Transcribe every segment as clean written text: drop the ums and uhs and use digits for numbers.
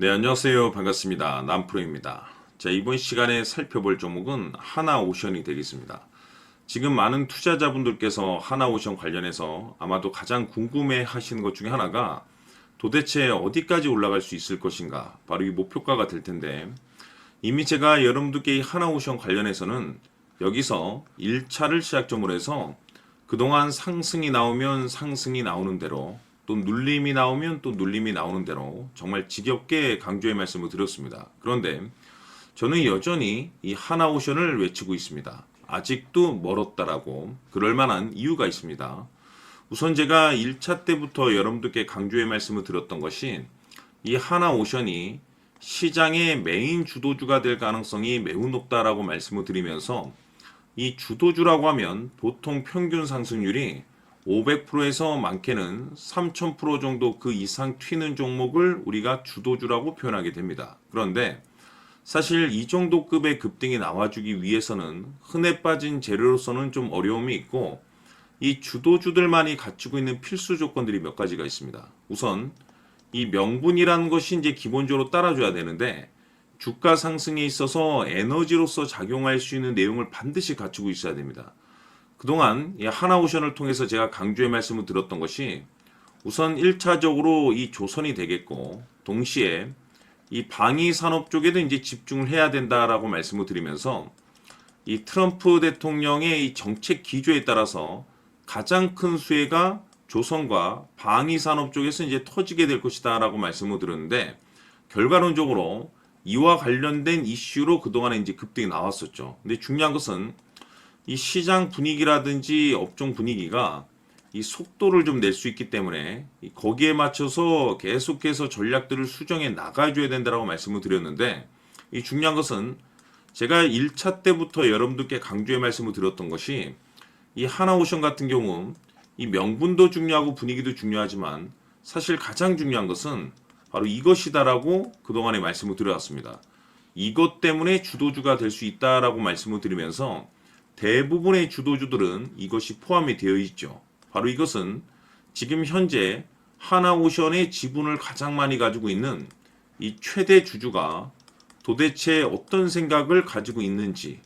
네, 안녕하세요. 반갑습니다. 남프로입니다. 자, 이번 시간에 살펴볼 종목은 하나오션이 되겠습니다. 지금 많은 투자자분들께서 하나오션 관련해서 아마도 가장 궁금해 하시는 것 중에 하나가 도대체 어디까지 올라갈 수 있을 것인가? 바로 이 목표가가 될 텐데, 이미 제가 여러분들께 이 하나오션 관련해서는 여기서 1차를 시작점으로 해서 그동안 상승이 나오면 상승이 나오는 대로, 또 눌림이 나오면 또 눌림이 나오는 대로 정말 지겹게 강조의 말씀을 드렸습니다. 그런데 저는 여전히 이 하나오션을 외치고 있습니다. 아직도 멀었다라고. 그럴 만한 이유가 있습니다. 우선 제가 1차 때부터 여러분들께 강조의 말씀을 드렸던 것이 이 하나오션이 시장의 메인 주도주가 될 가능성이 매우 높다라고 말씀을 드리면서, 이 주도주라고 하면 보통 평균 상승률이 500%에서 많게는 3000% 정도 그 이상 튀는 종목을 우리가 주도주라고 표현하게 됩니다. 그런데 사실 이 정도 급의 급등이 나와주기 위해서는 흔해 빠진 재료로서는 좀 어려움이 있고, 이 주도주들만이 갖추고 있는 필수 조건들이 몇 가지가 있습니다. 우선 이 명분이라는 것이 이제 기본적으로 따라줘야 되는데, 주가 상승에 있어서 에너지로서 작용할 수 있는 내용을 반드시 갖추고 있어야 됩니다. 그동안 이 하나오션을 통해서 제가 강조의 말씀을 드렸던 것이 우선 1차적으로 이 조선이 되겠고, 동시에 이 방위 산업 쪽에도 이제 집중을 해야 된다라고 말씀을 드리면서, 이 트럼프 대통령의 이 정책 기조에 따라서 가장 큰 수혜가 조선과 방위 산업 쪽에서 이제 터지게 될 것이다라고 말씀을 드렸는데, 결과론적으로 이와 관련된 이슈로 그동안에 이제 급등이 나왔었죠. 근데 중요한 것은 이 시장 분위기라든지 업종 분위기가 이 속도를 좀 낼 수 있기 때문에 거기에 맞춰서 계속해서 전략들을 수정해 나가줘야 된다고 말씀을 드렸는데, 이 중요한 것은 제가 1차 때부터 여러분들께 강조의 말씀을 드렸던 것이 이 하나오션 같은 경우 이 명분도 중요하고 분위기도 중요하지만 사실 가장 중요한 것은 바로 이것이다라고 그동안에 말씀을 드려왔습니다. 이것 때문에 주도주가 될 수 있다라고 말씀을 드리면서 대부분의 주도주들은 이것이 포함이 되어 있죠. 바로 이것은 지금 현재 하나오션의 지분을 가장 많이 가지고 있는 이 최대 주주가 도대체 어떤 생각을 가지고 있는지,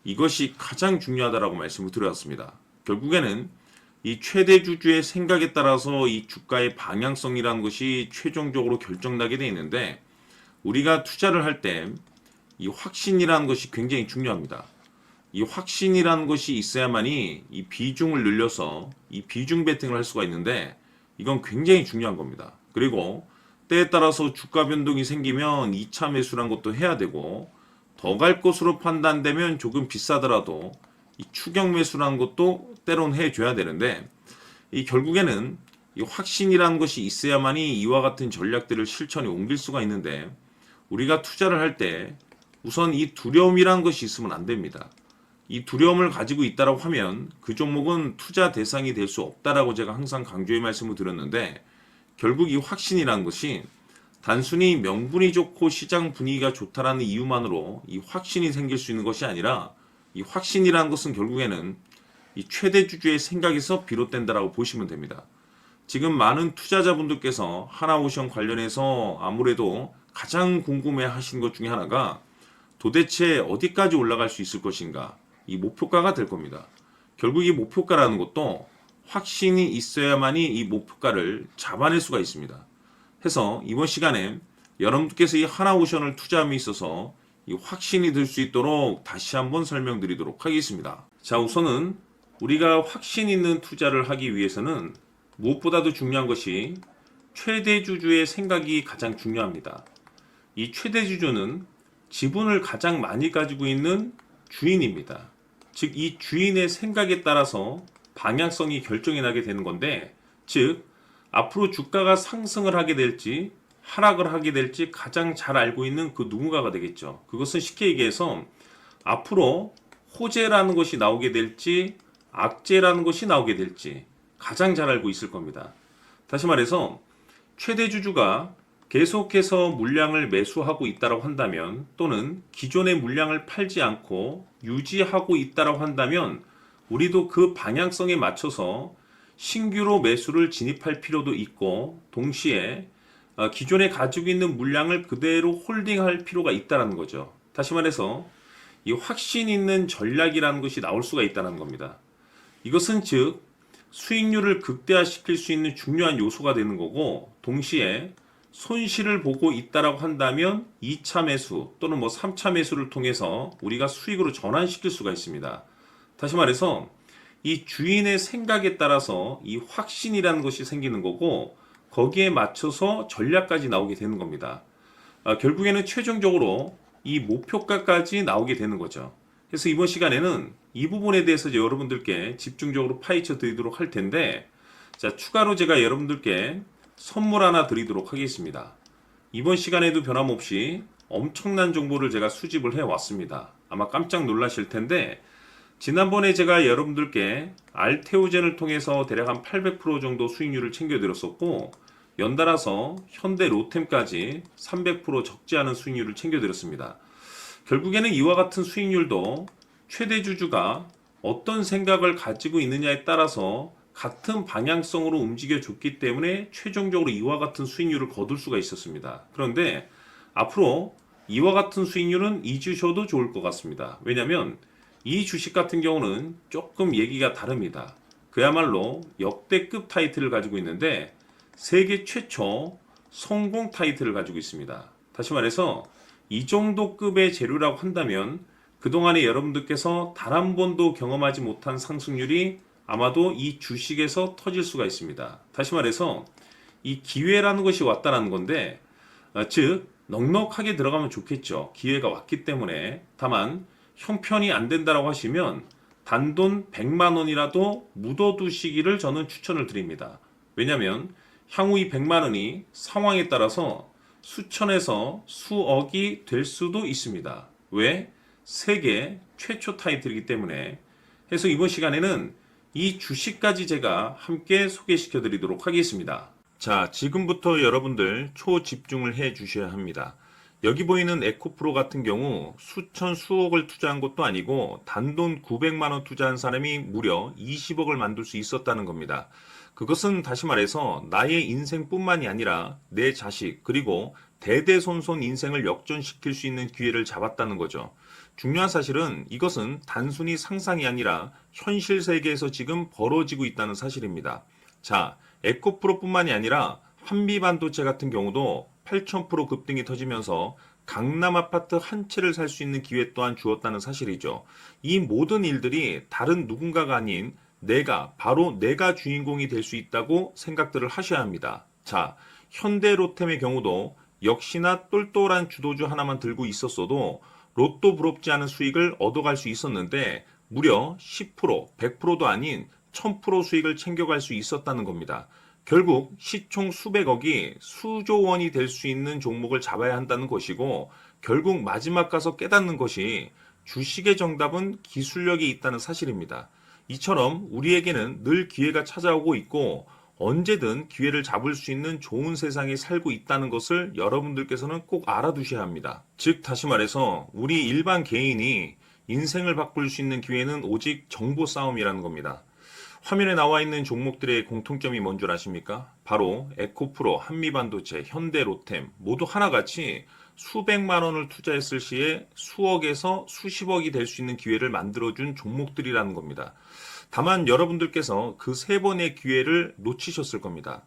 이것이 가장 중요하다라고 말씀을 드렸습니다. 결국에는 이 최대 주주의 생각에 따라서 이 주가의 방향성이라는 것이 최종적으로 결정나게 되어 있는데, 우리가 투자를 할 때 이 확신이라는 것이 굉장히 중요합니다. 이 확신이라는 것이 있어야만이 이 비중을 늘려서 이 비중 베팅을 할 수가 있는데, 이건 굉장히 중요한 겁니다. 그리고 때에 따라서 주가 변동이 생기면 2차 매수란 것도 해야 되고, 더 갈 것으로 판단되면 조금 비싸더라도 이 추격 매수라는 것도 때론 해줘야 되는데, 이 결국에는 이 확신이라는 것이 있어야만이 이와 같은 전략들을 실천에 옮길 수가 있는데, 우리가 투자를 할 때 우선 이 두려움이라는 것이 있으면 안 됩니다. 이 두려움을 가지고 있다라고 하면 그 종목은 투자 대상이 될 수 없다라고 제가 항상 강조의 말씀을 드렸는데, 결국 이 확신이라는 것이 단순히 명분이 좋고 시장 분위기가 좋다라는 이유만으로 이 확신이 생길 수 있는 것이 아니라, 이 확신이라는 것은 결국에는 이 최대 주주의 생각에서 비롯된다라고 보시면 됩니다. 지금 많은 투자자분들께서 하나오션 관련해서 아무래도 가장 궁금해 하시는 것 중에 하나가 도대체 어디까지 올라갈 수 있을 것인가, 이 목표가가 될 겁니다. 결국 이 목표가라는 것도 확신이 있어야만이 이 목표가를 잡아낼 수가 있습니다. 해서 이번 시간에 여러분께서 이 하나오션을 투자함에 있어서 이 확신이 들 수 있도록 다시 한번 설명드리도록 하겠습니다. 자, 우선은 우리가 확신 있는 투자를 하기 위해서는 무엇보다도 중요한 것이 최대 주주의 생각이 가장 중요합니다. 이 최대 주주는 지분을 가장 많이 가지고 있는 주인입니다. 즉, 이 주인의 생각에 따라서 방향성이 결정이 나게 되는 건데, 즉 앞으로 주가가 상승을 하게 될지 하락을 하게 될지 가장 잘 알고 있는 그 누군가가 되겠죠. 그것은 쉽게 얘기해서 앞으로 호재라는 것이 나오게 될지 악재라는 것이 나오게 될지 가장 잘 알고 있을 겁니다. 다시 말해서 최대 주주가 계속해서 물량을 매수하고 있다고 한다면, 또는 기존의 물량을 팔지 않고 유지하고 있다고 한다면, 우리도 그 방향성에 맞춰서 신규로 매수를 진입할 필요도 있고, 동시에 기존에 가지고 있는 물량을 그대로 홀딩할 필요가 있다는 거죠. 다시 말해서 이 확신 있는 전략이라는 것이 나올 수가 있다는 겁니다. 이것은 즉 수익률을 극대화시킬 수 있는 중요한 요소가 되는 거고, 동시에 손실을 보고 있다라고 한다면 2차 매수 또는 3차 매수를 통해서 우리가 수익으로 전환시킬 수가 있습니다. 다시 말해서 이 주인의 생각에 따라서 이 확신이라는 것이 생기는 거고, 거기에 맞춰서 전략까지 나오게 되는 겁니다. 결국에는 최종적으로 이 목표가까지 나오게 되는 거죠. 그래서 이번 시간에는 이 부분에 대해서 여러분들께 집중적으로 파헤쳐 드리도록 할 텐데, 자, 추가로 제가 여러분들께 선물 하나 드리도록 하겠습니다. 이번 시간에도 변함없이 엄청난 정보를 제가 수집을 해 왔습니다. 아마 깜짝 놀라실 텐데, 지난번에 제가 여러분들께 알테오젠을 통해서 대략 한 800% 정도 수익률을 챙겨드렸었고, 연달아서 현대 로템까지 300% 적지 않은 수익률을 챙겨드렸습니다. 결국에는 이와 같은 수익률도 최대 주주가 어떤 생각을 가지고 있느냐에 따라서 같은 방향성으로 움직여 줬기 때문에 최종적으로 이와 같은 수익률을 거둘 수가 있었습니다. 그런데 앞으로 이와 같은 수익률은 잊으셔도 좋을 것 같습니다. 왜냐하면 이 주식 같은 경우는 조금 얘기가 다릅니다. 그야말로 역대급 타이틀을 가지고 있는데 세계 최초 성공 타이틀을 가지고 있습니다. 다시 말해서 이 정도 급의 재료라고 한다면 그동안에 여러분들께서 단 한 번도 경험하지 못한 상승률이 아마도 이 주식에서 터질 수가 있습니다. 다시 말해서 이 기회라는 것이 왔다는 건데, 즉 넉넉하게 들어가면 좋겠죠. 기회가 왔기 때문에. 다만 형편이 안 된다라고 하시면 단돈 100만 원이라도 묻어두시기를 저는 추천을 드립니다. 왜냐하면 향후 이 100만 원이 상황에 따라서 수천에서 수억이 될 수도 있습니다. 왜? 세계 최초 타이틀이기 때문에. 해서 이번 시간에는 이 주식까지 제가 함께 소개시켜 드리도록 하겠습니다. 자, 지금부터 여러분들 초집중을 해 주셔야 합니다. 여기 보이는 에코프로 같은 경우 수천 수억을 투자한 것도 아니고 단돈 900만 원 투자한 사람이 무려 20억을 만들 수 있었다는 겁니다. 그것은 다시 말해서 나의 인생뿐만이 아니라 내 자식 그리고 대대손손 인생을 역전시킬 수 있는 기회를 잡았다는 거죠. 중요한 사실은 이것은 단순히 상상이 아니라 현실 세계에서 지금 벌어지고 있다는 사실입니다. 자, 에코프로뿐만이 아니라 한미반도체 같은 경우도 8,000% 급등이 터지면서 강남 아파트 한 채를 살 수 있는 기회 또한 주었다는 사실이죠. 이 모든 일들이 다른 누군가가 아닌 바로 내가 주인공이 될 수 있다고 생각들을 하셔야 합니다. 자, 현대로템의 경우도 역시나 똘똘한 주도주 하나만 들고 있었어도 로또 부럽지 않은 수익을 얻어갈 수 있었는데 무려 10%, 100%도 아닌 1000% 수익을 챙겨갈 수 있었다는 겁니다. 결국 시총 수백억이 수조 원이 될 수 있는 종목을 잡아야 한다는 것이고, 결국 마지막 가서 깨닫는 것이 주식의 정답은 기술력이 있다는 사실입니다. 이처럼 우리에게는 늘 기회가 찾아오고 있고 언제든 기회를 잡을 수 있는 좋은 세상에 살고 있다는 것을 여러분들께서는 꼭 알아두셔야 합니다. 즉 다시 말해서 우리 일반 개인이 인생을 바꿀 수 있는 기회는 오직 정보 싸움이라는 겁니다. 화면에 나와 있는 종목들의 공통점이 뭔 줄 아십니까? 바로 에코프로, 한미반도체, 현대로템 모두 하나같이 수백만 원을 투자했을 시에 수억에서 수십억이 될 수 있는 기회를 만들어준 종목들이라는 겁니다. 다만 여러분들께서 그 세 번의 기회를 놓치셨을 겁니다.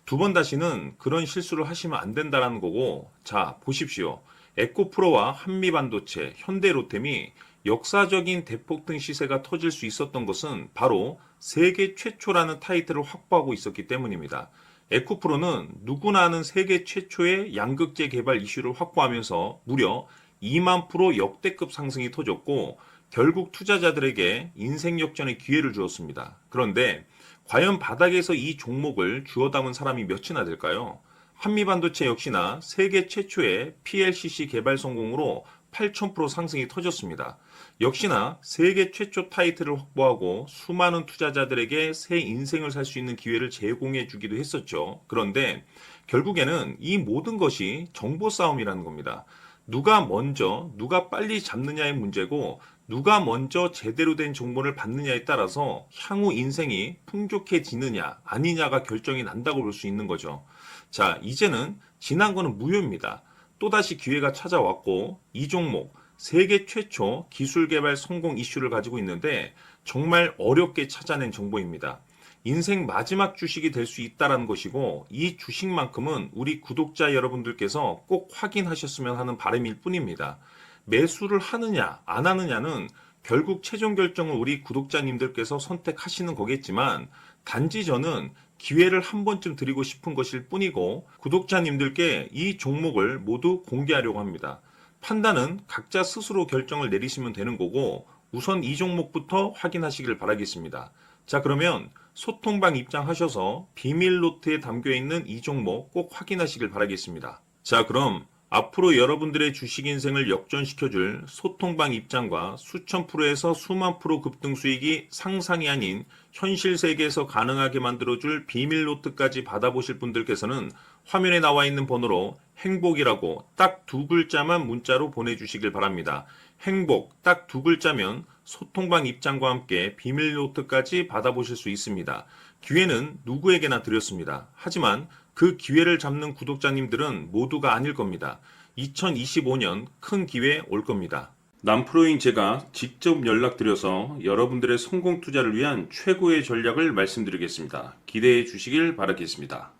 두 번 다시는 그런 실수를 하시면 안 된다는 거고, 자 보십시오. 에코프로와 한미반도체, 현대로템이 역사적인 대폭등 시세가 터질 수 있었던 것은 바로 세계 최초라는 타이틀을 확보하고 있었기 때문입니다. 에코프로는 누구나 아는 세계 최초의 양극재 개발 이슈를 확보하면서 무려 2만 프로 역대급 상승이 터졌고 결국 투자자들에게 인생 역전의 기회를 주었습니다. 그런데 과연 바닥에서 이 종목을 주워 담은 사람이 몇이나 될까요? 한미반도체 역시나 세계 최초의 PLCC 개발 성공으로 8,000% 상승이 터졌습니다. 역시나 세계 최초 타이틀을 확보하고 수많은 투자자들에게 새 인생을 살 수 있는 기회를 제공해 주기도 했었죠. 그런데 결국에는 이 모든 것이 정보 싸움이라는 겁니다. 누가 먼저, 누가 빨리 잡느냐의 문제고 누가 먼저 제대로 된 정보를 받느냐에 따라서 향후 인생이 풍족해지느냐 아니냐가 결정이 난다고 볼 수 있는 거죠. 자, 이제는 지난 거는 무효입니다. 또다시 기회가 찾아왔고 이 종목 세계 최초 기술 개발 성공 이슈를 가지고 있는데 정말 어렵게 찾아낸 정보입니다. 인생 마지막 주식이 될 수 있다라는 것이고 이 주식만큼은 우리 구독자 여러분들께서 꼭 확인하셨으면 하는 바람일 뿐입니다. 매수를 하느냐 안 하느냐는 결국 최종 결정을 우리 구독자님들께서 선택하시는 거겠지만 단지 저는 기회를 한 번쯤 드리고 싶은 것일 뿐이고 구독자님들께 이 종목을 모두 공개하려고 합니다. 판단은 각자 스스로 결정을 내리시면 되는 거고 우선 이 종목부터 확인하시길 바라겠습니다. 자, 그러면 소통방 입장하셔서 비밀 노트에 담겨 있는 이 종목 꼭 확인하시길 바라겠습니다. 자, 그럼 앞으로 여러분들의 주식 인생을 역전시켜줄 소통방 입장과 수천 프로에서 수만 프로 급등 수익이 상상이 아닌 현실 세계에서 가능하게 만들어줄 비밀 노트까지 받아보실 분들께서는 화면에 나와 있는 번호로 행복이라고 딱 두 글자만 문자로 보내주시길 바랍니다. 행복 딱 두 글자면 소통방 입장과 함께 비밀 노트까지 받아보실 수 있습니다. 기회는 누구에게나 드렸습니다. 하지만 그 기회를 잡는 구독자님들은 모두가 아닐 겁니다. 2025년 큰 기회 올 겁니다. 남프로인 제가 직접 연락드려서 여러분들의 성공 투자를 위한 최고의 전략을 말씀드리겠습니다. 기대해 주시길 바라겠습니다.